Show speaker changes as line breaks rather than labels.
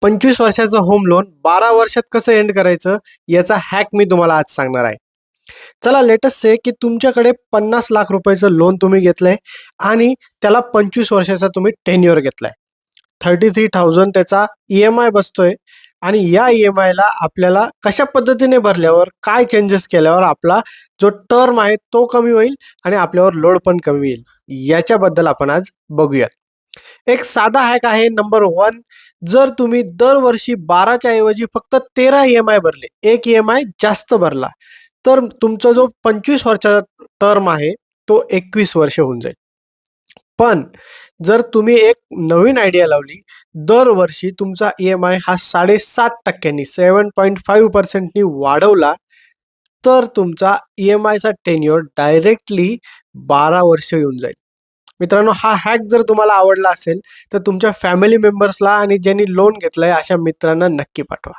25 वर्षाचं home loan 12 वर्षात कसं एंड करायचं याचा हॅक मी तुम्हाला आज सांगणार आहे. चला लेटेस्ट से की तुमच्याकडे 50 लाख रुपयाचं लोन तुम्ही घेतलंय आणि त्याला 25 वर्षाचा तुम्ही टेन्युअर घेतलाय. 33,000 त्याचा EMI बसतोय आणि या EMI ला आपल्याला कशा पद्धतीने भरल्यावर काय चेंजेस केल्यावर आपला जो टर्म आहे तो कमी होईल आणि आपल्यावर लोड पण कमी येईल याच्याबद्दल आपण आज बघूयात. एक साधा हॅक आहे. नंबर 1, जर तुम्ही दरवर्षी 12च्या ऐवजी फक्त 13 EMI भरले, एक EMI जास्त भरला, तर तुमचा जो 25 वर्षाचा टर्म आहे तो 21 वर्ष होऊन जाईल. पण जर तुम्ही एक नवीन आयडिया लावली, दरवर्षी तुमचा EMI हा 7.5% 7.5% वाढवला, तर तुमचा EMIचा टेन्युअर डायरेक्टली 12 वर्ष येऊन जाईल. मित्रांनो, हा हॅक जर तुम्हाला आवडला असेल तर तुमच्या फॅमिली मेंबर्सला आणि ज्यांनी लोन घेतलंय अशा मित्रांना नक्की पाठवा.